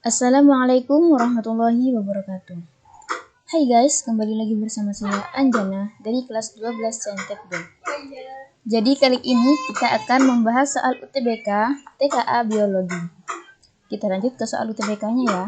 Assalamualaikum warahmatullahi wabarakatuh. Hai guys, kembali lagi bersama saya Anjana dari kelas 12 Saintek B. Jadi kali ini kita akan membahas soal UTBK TKA Biologi. Kita lanjut ke soal UTBK-nya ya.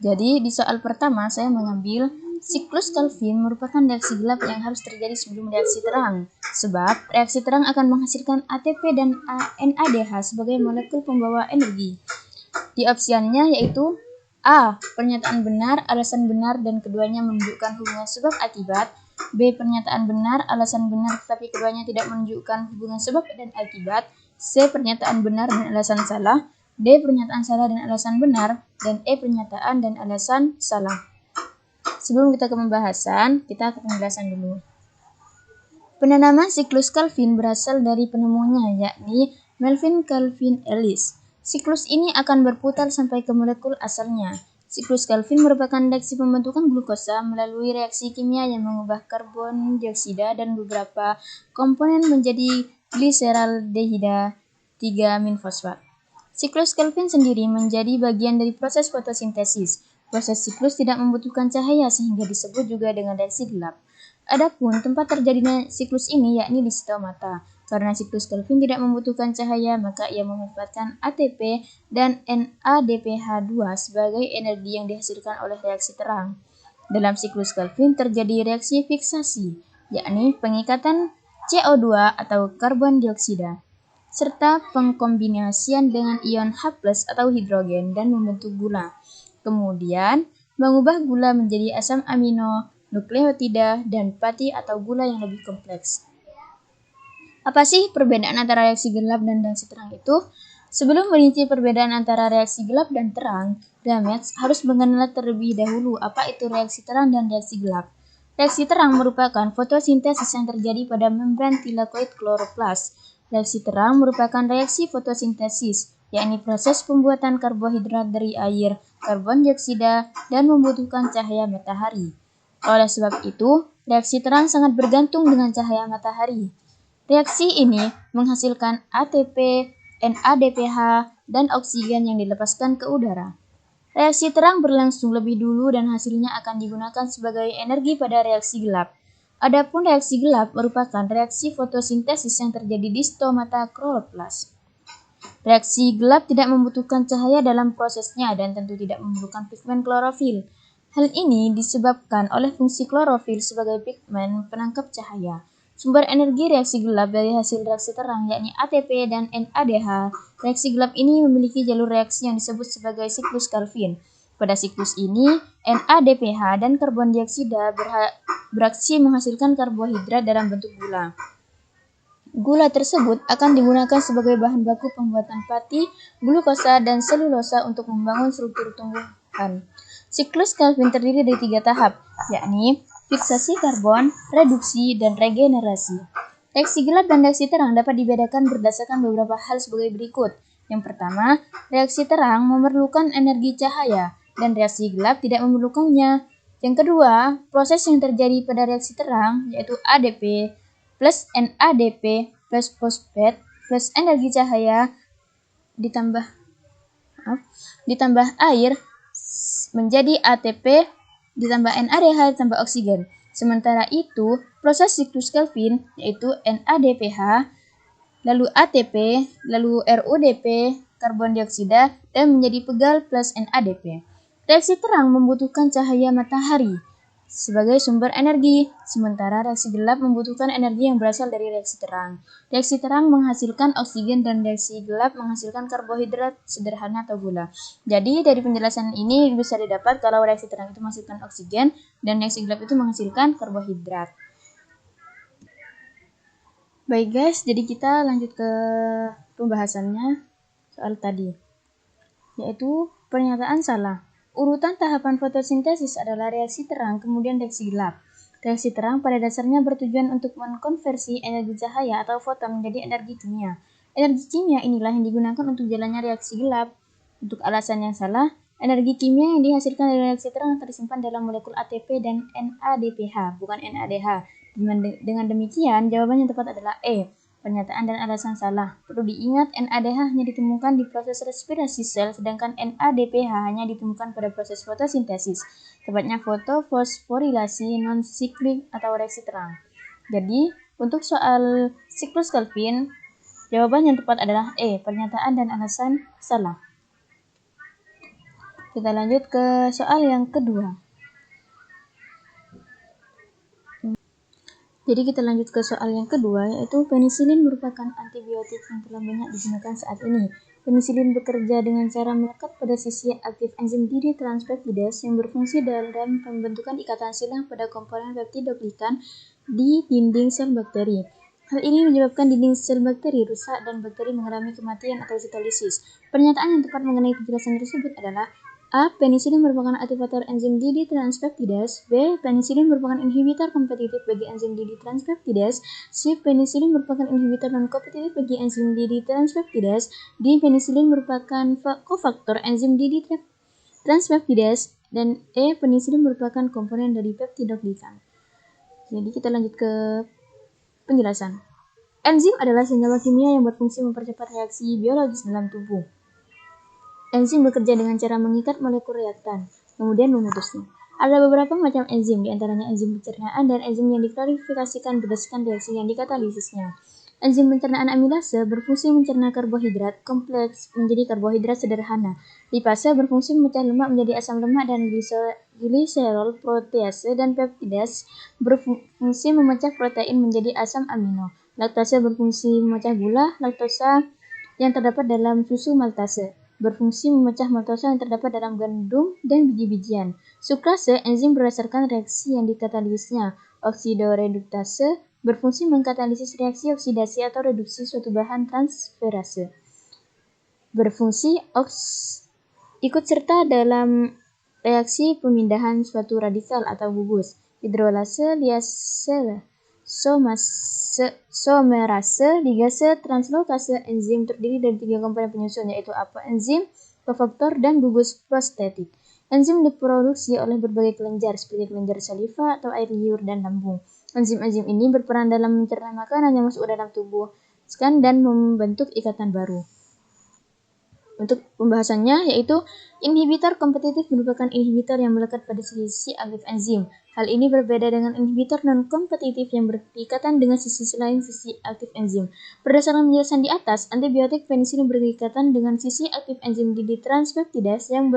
Jadi di soal pertama saya mengambil siklus Calvin merupakan reaksi gelap yang harus terjadi sebelum reaksi terang. Sebab reaksi terang akan menghasilkan ATP dan NADH sebagai molekul pembawa energi. Di opsiannya yaitu A. Pernyataan benar, alasan benar, dan keduanya menunjukkan hubungan sebab akibat. B. Pernyataan benar, alasan benar, tetapi keduanya tidak menunjukkan hubungan sebab dan akibat. C. Pernyataan benar dan alasan salah. D. Pernyataan salah dan alasan benar. Dan E. Pernyataan dan alasan salah. Sebelum kita ke pembahasan, kita ke penjelasan dulu. Penanaman siklus Calvin berasal dari penemunya, yakni Melvin Calvin Ellis. Siklus ini akan berputar sampai ke molekul asalnya. Siklus Calvin merupakan reaksi pembentukan glukosa melalui reaksi kimia yang mengubah karbon dioksida dan beberapa komponen menjadi gliseraldehida 3-aminfosfat. Siklus Calvin sendiri menjadi bagian dari proses fotosintesis. Proses siklus tidak membutuhkan cahaya sehingga disebut juga dengan reaksi gelap. Adapun tempat terjadinya siklus ini yakni di stomata. Karena siklus Calvin tidak membutuhkan cahaya, maka ia memanfaatkan ATP dan NADPH2 sebagai energi yang dihasilkan oleh reaksi terang. Dalam siklus Calvin terjadi reaksi fiksasi, yakni pengikatan CO2 atau karbon dioksida, serta pengkombinasian dengan ion H+ atau hidrogen dan membentuk gula. Kemudian, mengubah gula menjadi asam amino, nukleotida, dan pati atau gula yang lebih kompleks. Apa sih perbedaan antara reaksi gelap dan reaksi terang itu? Sebelum merinci perbedaan antara reaksi gelap dan terang, Bramett harus mengenal terlebih dahulu apa itu reaksi terang dan reaksi gelap. Reaksi terang merupakan fotosintesis yang terjadi pada membran tilakoid kloroplas. Reaksi terang merupakan reaksi fotosintesis, yakni proses pembuatan karbohidrat dari air, karbon dioksida, dan membutuhkan cahaya matahari. Oleh sebab itu, reaksi terang sangat bergantung dengan cahaya matahari. Reaksi ini menghasilkan ATP, NADPH, dan oksigen yang dilepaskan ke udara. Reaksi terang berlangsung lebih dulu dan hasilnya akan digunakan sebagai energi pada reaksi gelap. Adapun reaksi gelap merupakan reaksi fotosintesis yang terjadi di stomata kloroplas. Reaksi gelap tidak membutuhkan cahaya dalam prosesnya dan tentu tidak memerlukan pigmen klorofil. Hal ini disebabkan oleh fungsi klorofil sebagai pigmen penangkap cahaya. Sumber energi reaksi gelap dari hasil reaksi terang yakni ATP dan NADH. Reaksi gelap ini memiliki jalur reaksi yang disebut sebagai siklus Calvin. Pada siklus ini, NADPH dan karbon dioksida beraksi menghasilkan karbohidrat dalam bentuk gula. Gula tersebut akan digunakan sebagai bahan baku pembuatan pati, glukosa, dan selulosa untuk membangun struktur tumbuhan. Siklus Calvin terdiri dari 3 tahap, yakni fiksasi karbon, reduksi, dan regenerasi. Reaksi gelap dan reaksi terang dapat dibedakan berdasarkan beberapa hal sebagai berikut. Yang pertama, reaksi terang memerlukan energi cahaya, dan reaksi gelap tidak memerlukannya. Yang kedua, proses yang terjadi pada reaksi terang, yaitu ADP plus NADP plus fosfat plus energi cahaya ditambah air menjadi ATP ditambah NADH ditambah oksigen. Sementara itu, proses siklus Calvin yaitu NADPH, lalu ATP, lalu RUDP, karbon dioksida, dan menjadi pegal plus NADP. Reaksi terang membutuhkan cahaya matahari sebagai sumber energi, sementara reaksi gelap membutuhkan energi yang berasal dari reaksi terang. Reaksi terang menghasilkan oksigen dan reaksi gelap menghasilkan karbohidrat sederhana atau gula. Jadi dari penjelasan ini bisa didapat kalau reaksi terang itu menghasilkan oksigen dan reaksi gelap itu menghasilkan karbohidrat. Baik guys, jadi kita lanjut ke pembahasannya soal tadi, yaitu pernyataan salah. Urutan tahapan fotosintesis adalah reaksi terang, kemudian reaksi gelap. Reaksi terang pada dasarnya bertujuan untuk mengkonversi energi cahaya atau foton menjadi energi kimia. Energi kimia inilah yang digunakan untuk jalannya reaksi gelap. Untuk alasan yang salah, energi kimia yang dihasilkan dari reaksi terang tersimpan dalam molekul ATP dan NADPH, bukan NADH. Dengan demikian, jawaban yang tepat adalah E. Pernyataan dan alasan salah. Perlu diingat, NADH hanya ditemukan di proses respirasi sel, sedangkan NADPH hanya ditemukan pada proses fotosintesis, tepatnya fotofosforilasi non-siklik atau reaksi terang. Jadi, untuk soal siklus Kelvin, jawaban yang tepat adalah E, pernyataan dan alasan salah. Kita lanjut ke soal yang kedua. Jadi kita lanjut ke soal yang kedua, yaitu penisilin merupakan antibiotik yang telah banyak digunakan saat ini. Penisilin bekerja dengan cara melekat pada sisi aktif enzim dihidrotranseptidase yang berfungsi dalam pembentukan ikatan silang pada komponen peptidoglikan di dinding sel bakteri. Hal ini menyebabkan dinding sel bakteri rusak dan bakteri mengalami kematian atau sitolisis. Pernyataan yang tepat mengenai penjelasan tersebut adalah A. Penisilin merupakan aktivator enzim dihidrotranseptidase. B. Penisilin merupakan inhibitor kompetitif bagi enzim dihidrotranseptidase. C. Penisilin merupakan inhibitor non-kompetitif bagi enzim dihidrotranseptidase. D. Penisilin merupakan kofaktor enzim dihidrotranseptidase. Dan E. Penisilin merupakan komponen dari peptidoglikan. Jadi kita lanjut ke penjelasan. Enzim adalah senyawa kimia yang berfungsi mempercepat reaksi biologis dalam tubuh. Enzim bekerja dengan cara mengikat molekul reaktan, kemudian memutusnya. Ada beberapa macam enzim, diantaranya enzim pencernaan dan enzim yang diklarifikasikan berdasarkan reaksi yang dikatalisisnya. Enzim pencernaan amilase berfungsi mencerna karbohidrat kompleks menjadi karbohidrat sederhana. Lipase berfungsi memecah lemak menjadi asam lemak dan gliserol protease dan peptidase berfungsi memecah protein menjadi asam amino. Laktase berfungsi memecah gula, laktosa yang terdapat dalam susu maltase berfungsi memecah maltosa yang terdapat dalam gandum dan biji-bijian. Sukrase, enzim berdasarkan reaksi yang dikatalisisnya. Oksidoreduktase berfungsi mengkatalisis reaksi oksidasi atau reduksi suatu bahan transferase. Berfungsi ikut serta dalam reaksi pemindahan suatu radikal atau gugus. Hidrolase, liase, somerase, ligase, translokase. Enzim terdiri dari 3 komponen penyusun, yaitu enzim, kofaktor, dan gugus prostetik. Enzim diproduksi oleh berbagai kelenjar seperti kelenjar saliva atau air liur dan lambung. Enzim-enzim ini berperan dalam mencerna makanan yang masuk ke dalam tubuh dan membentuk ikatan baru. Untuk pembahasannya, yaitu inhibitor kompetitif merupakan inhibitor yang melekat pada sisi aktif enzim. Hal ini berbeda dengan inhibitor non-kompetitif yang berikatan dengan sisi selain sisi aktif enzim. Berdasarkan penjelasan di atas, antibiotik penisilin berikatan dengan sisi aktif enzim dihidrotranseptidase yang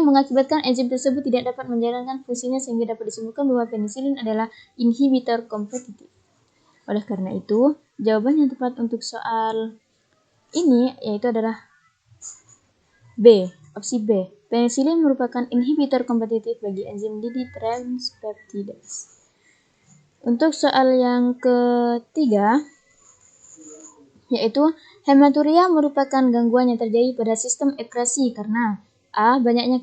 mengakibatkan enzim tersebut tidak dapat menjalankan fungsinya sehingga dapat disebutkan bahwa penisilin adalah inhibitor kompetitif. Oleh karena itu, jawaban yang tepat untuk soal ini yaitu adalah B. Opsi B. Penisilin merupakan inhibitor kompetitif bagi enzim dihidrotranseptidase. Untuk soal yang ketiga, yaitu hematuria merupakan gangguan yang terjadi pada sistem ekskresi karena A. Banyaknya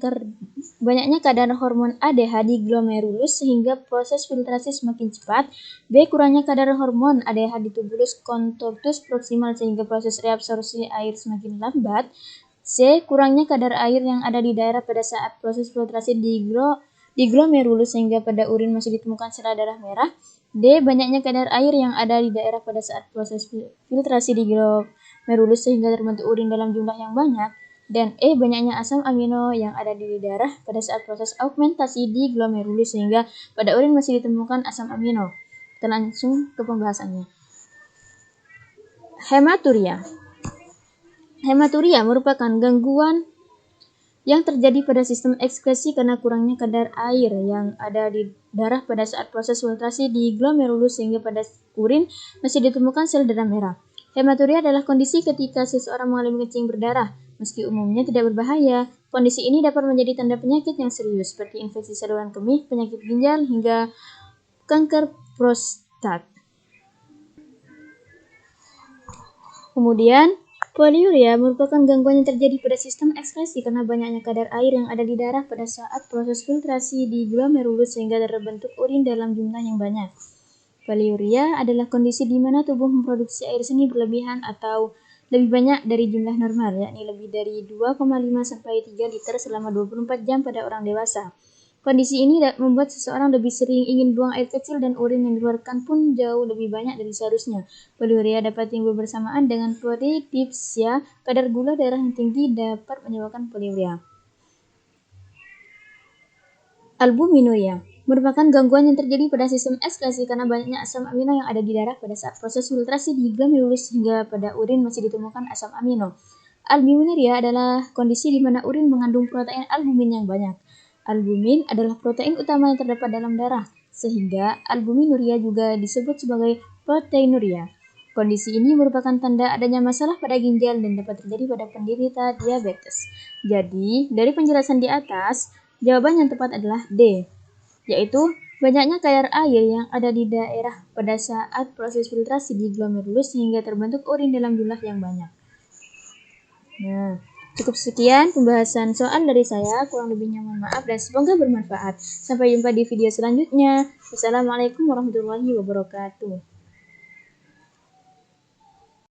kadar hormon ADH di glomerulus sehingga proses filtrasi semakin cepat. B. Kurangnya kadar hormon ADH di tubulus contortus proximal sehingga proses reabsorpsi air semakin lambat. C. Kurangnya kadar air yang ada di daerah pada saat proses filtrasi di glomerulus sehingga pada urin masih ditemukan sel darah merah. D. Banyaknya kadar air yang ada di daerah pada saat proses filtrasi di glomerulus sehingga terbentuk urin dalam jumlah yang banyak. Dan E. Banyaknya asam amino yang ada di darah pada saat proses augmentasi di glomerulus sehingga pada urin masih ditemukan asam amino. Kita langsung ke pembahasannya. Hematuria merupakan gangguan yang terjadi pada sistem ekskresi karena kurangnya kadar air yang ada di darah pada saat proses filtrasi di glomerulus sehingga pada urin masih ditemukan sel darah merah. Hematuria adalah kondisi ketika seseorang mengalami kencing berdarah. Meski umumnya tidak berbahaya, kondisi ini dapat menjadi tanda penyakit yang serius seperti infeksi saluran kemih, penyakit ginjal, hingga kanker prostat. Kemudian, poliuria merupakan gangguan yang terjadi pada sistem ekskresi karena banyaknya kadar air yang ada di darah pada saat proses filtrasi di glomerulus sehingga terbentuk urin dalam jumlah yang banyak. Poliuria adalah kondisi di mana tubuh memproduksi air seni berlebihan atau lebih banyak dari jumlah normal, yakni lebih dari 2,5 sampai 3 liter selama 24 jam pada orang dewasa. Kondisi ini membuat seseorang lebih sering ingin buang air kecil dan urin yang dikeluarkan pun jauh lebih banyak dari seharusnya. Poliuria dapat timbul bersamaan dengan polidipsia. Kadar gula darah yang tinggi dapat menyebabkan poliuria. Albuminuria merupakan gangguan yang terjadi pada sistem ekskresi karena banyaknya asam amino yang ada di darah pada saat proses filtrasi di glomerulus hingga pada urin masih ditemukan asam amino. Albuminuria adalah kondisi di mana urin mengandung protein albumin yang banyak. Albumin adalah protein utama yang terdapat dalam darah, sehingga albuminuria juga disebut sebagai proteinuria. Kondisi ini merupakan tanda adanya masalah pada ginjal dan dapat terjadi pada penderita diabetes. Jadi, dari penjelasan di atas, jawaban yang tepat adalah D, yaitu banyaknya kadar air yang ada di daerah pada saat proses filtrasi di glomerulus sehingga terbentuk urin dalam jumlah yang banyak. Nah, cukup sekian pembahasan soal dari saya, kurang lebihnya mohon maaf dan semoga bermanfaat. Sampai jumpa di video selanjutnya. Wassalamualaikum warahmatullahi wabarakatuh.